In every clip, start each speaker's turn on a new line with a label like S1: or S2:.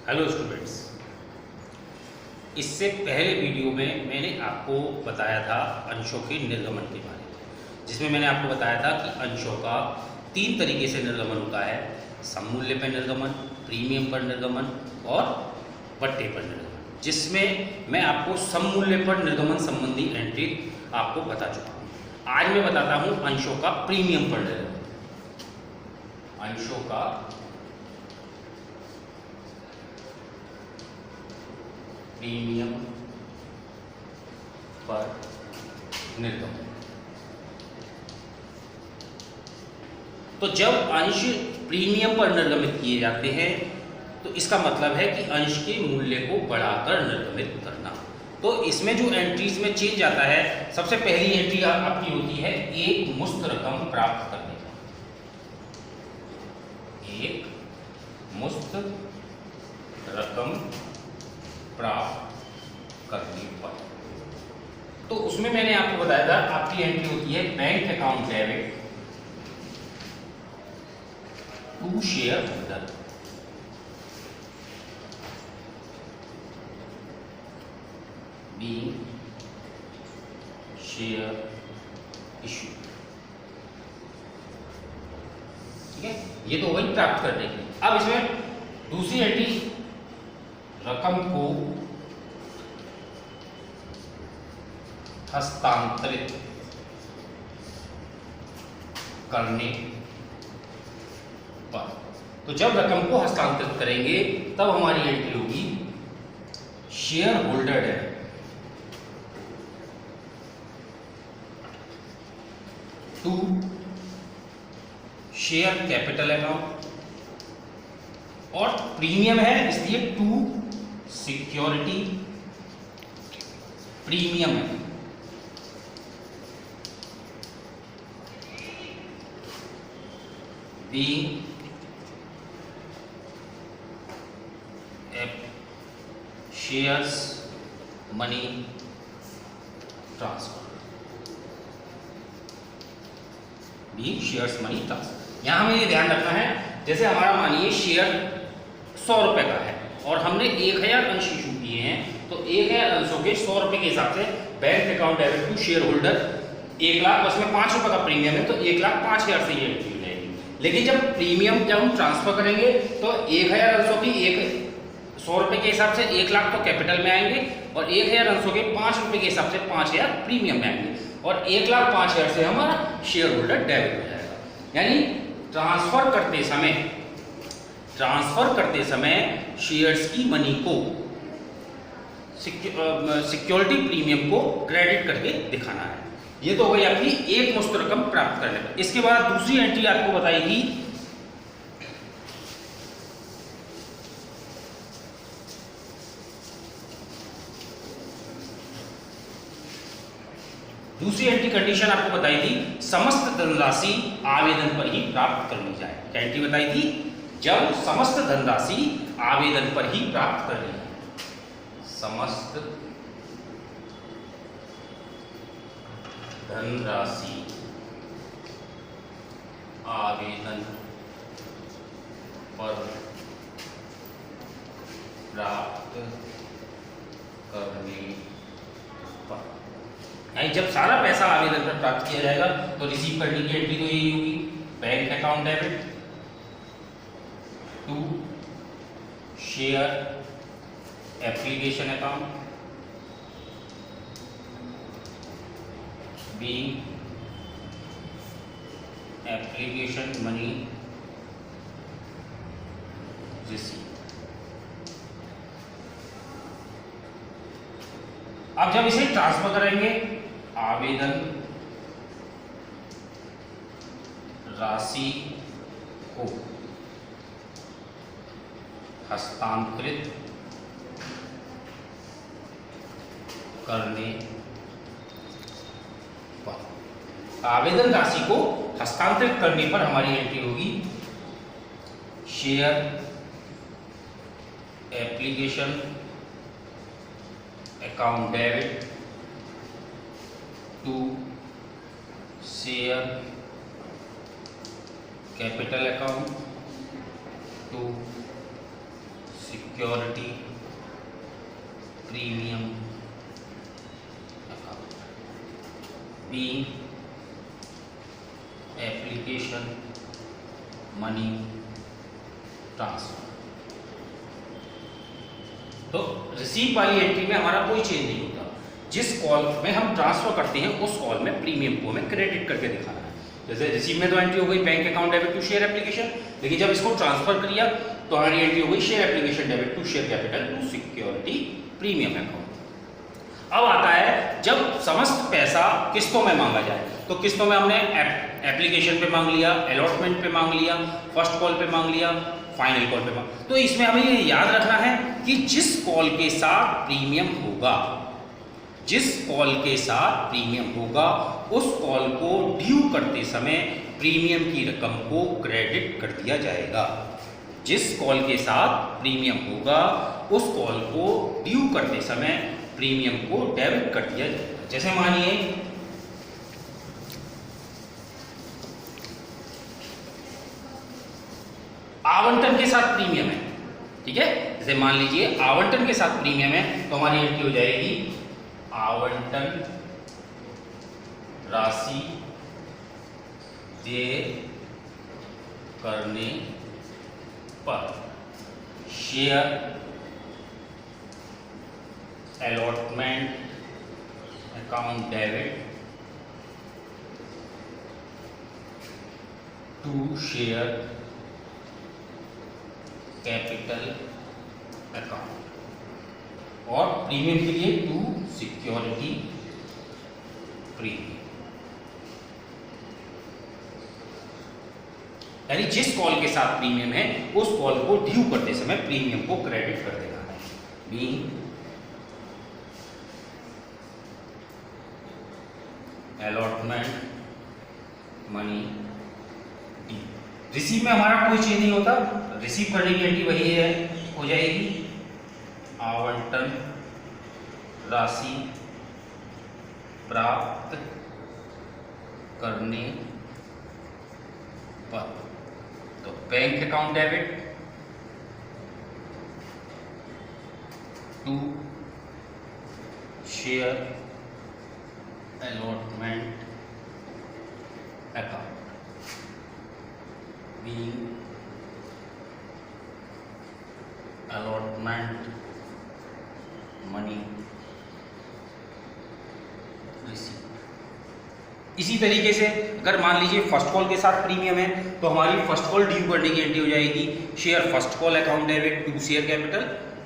S1: Hello students, इससे पहले video में मैंने आपको बताया था अंशों के निर्गमन के बारे में, जिसमें मैंने आपको बताया था कि अंशों का 3 तरीके से निर्गमन होता है। सममूल्य पर निर्गमन, प्रीमियम पर निर्गमन और बट्टे पर निर्गमन, जिसमें मैं आपको सममूल्य पर निर्गमन संबंधी एंट्री आपको बता चुका हूँ। आज मैं बताता हूँ अंशों का प्रीमियम पर निर्गमन। अंशों का प्रीमियम पर निर्गमन। तो जब अंश प्रीमियम पर निर्गमित किए जाते हैं तो इसका मतलब है कि अंश के मूल्य को बढ़ाकर निर्गमित करना। तो इसमें जो एंट्रीज में चेंज आता है, सबसे पहली एंट्री आपकी होती है एक मुश्त रकम प्राप्त करने का। एक मुश्त रकम प्राप्त करने पर, तो उसमें मैंने आपको बताया था आपकी एंट्री होती है bank account debit to share holder. Being share issue. ठीक है, ये तो हो गई प्राप्त करने की। अब इसमें दूसरी एंट्री रकम को हस्तांतरित करने पर। तो जब रकम को हस्तांतरित करेंगे तब हमारी एंट्री होगी share holder debit to share capital account, और प्रीमियम है इसलिए टू सिक्योरिटी प्रीमियम है। Being shares money transfer. Being shares money transfer, यहां हमें ये ध्यान रखना है, जैसे हमारा मानिए शेयर 100 रुपए का है और हमने 1000 अंश इशू किए हैं, तो 1000 अंशों के 100 रुपए के हिसाब से bank account debit to share holder 1 lakh, उसमें 5 रुपए का प्रीमियम है तो 1,05,000 से ये एंट्री हो जाएगी। लेकिन जब प्रीमियम जब हम ट्रांसफर करेंगे तो 1000 अंशों की 100 रुपए के हिसाब से 1 लाख तो कैपिटल में आएंगे और 1000 अंशों के 5 रुपए के हिसाब से 5000 प्रीमियम में आएंगे और 1,05,000 से हमारा शेयर होल्डर डेबिट हो जाएगा। यानी ट्रांसफर करते समय शेयर्स की मनी को सिक्योरिटी प्रीमियम को क्रेडिट करके दिखाना है। ये तो हो गई आपकी एक मुश्त रकम प्राप्त करने पर। इसके बाद दूसरी एंट्री आपको बताई थी कंडीशन आपको बताई थी समस्त धनराशि आवेदन पर ही प्राप्त कर ली जाए। क्या एंट्री बताई थी? जब समस्त धनराशि आवेदन पर ही प्राप्त कर ली जाए। समस्त धनराशि आवेदन पर प्राप्त करने पर, यानी जब सारा पैसा आवेदन पर प्राप्त किया जाएगा तो रिसीव करने की एंट्री तो यही होगी bank account debit to share application account being application money receive. अब जब इसे ट्रांसफर करेंगे, आवेदन राशि को हस्तांतरित करने पर, आवेदन राशि को हस्तांतरित करने पर हमारी एंट्री होगी share application account debit to share capital account to security premium account, be application money transfer. तो रिसीव वाली एंट्री में हमारा कोई चेंज नहीं होता। जिस कॉल में हम ट्रांसफर करते हैं उस कॉल में प्रीमियम को हमें क्रेडिट करके दिखाना है। जैसे रिसीव में तो एंट्री हो गई bank account debit to share application, लेकिन जब इसको ट्रांसफर किया तो हमारी एंट्री हो गई share application debit to share capital to security premium account. अब आता है जब समस्त पैसा किस्तों में मांगा जाए, तो किस्तों में हमने एप्लीकेशन पे मांग लिया, अलॉटमेंट पे मांग लिया, फर्स्ट कॉल पे मांग लिया, फाइनल कॉल पे मांग। तो इसमें हमें ये याद रखना है कि जिस कॉल के साथ प्रीमियम होगा, जिस कॉल के साथ प्रीमियम होगा उस कॉल को ड्यू करते समय प्रीमियम की रकम को क्रेडिट कर दिया जाएगा। जिस कॉल के साथ प्रीमियम होगा उस कॉल को ड्यू करते समय प्रीमियम को डेबिट कर दिया जाएगा। जैसे मानिए आवंटन के साथ प्रीमियम है, ठीक है। जैसे मान लीजिए आवंटन के साथ प्रीमियम है तो हमारी एंट्री हो जाएगी आवंटन राशि देय करने पर share allotment account debit to share capital account, और प्रीमियम के लिए टू सिक्योरिटी प्रीमियम। यानी जिस कॉल के साथ प्रीमियम है उस कॉल को ड्यू करते समय प्रीमियम को क्रेडिट कर देना है। Being allotment money due. Receive में हमारा कोई चेंज नहीं होता, रिसीव करने की एंट्री वही है, हो जाएगी आवंटन राशि प्राप्त करने पर। तो bank account debit to share allotment account, being allotment money receive. इसी तरीके से अगर मान लीजिए फर्स्ट कॉल के साथ प्रीमियम है तो हमारी फर्स्ट कॉल ड्यू करने की एंट्री हो जाएगी share first call account debit to share capital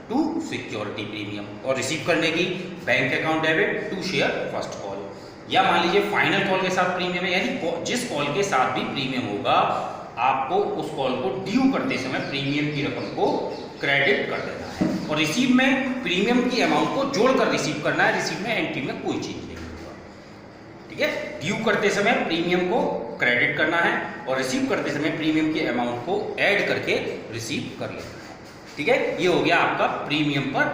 S1: to security premium, और रिसीव करने की bank account debit to share first call. या मान लीजिए फाइनल कॉल के साथ प्रीमियम है, यानी जिस कॉल के साथ भी प्रीमियम होगा आपको उस कॉल को ड्यू करते समय प्रीमियम की रकम को क्रेडिट कर देना है, और रिसीव में प्रीमियम की अमाउंट को जोड़कर रिसीव करना है। रिसीव में एंट्री में कोई चीज नहीं होगा, ठीक है। ड्यू करते समय प्रीमियम को क्रेडिट करना है और रिसीव करते समय प्रीमियम की अमाउंट को ऐड करके रिसीव कर लेना है, ठीक है। ये हो गया आपका प्रीमियम पर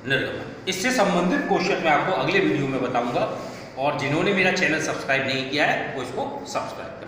S1: निर्गमन। इससे संबंधित क्वेश्चन मैं आपको अगले वीडियो में बताऊंगा, और जिन्होंने मेरा चैनल सब्सक्राइब नहीं किया है वो इसको सब्सक्राइब करें।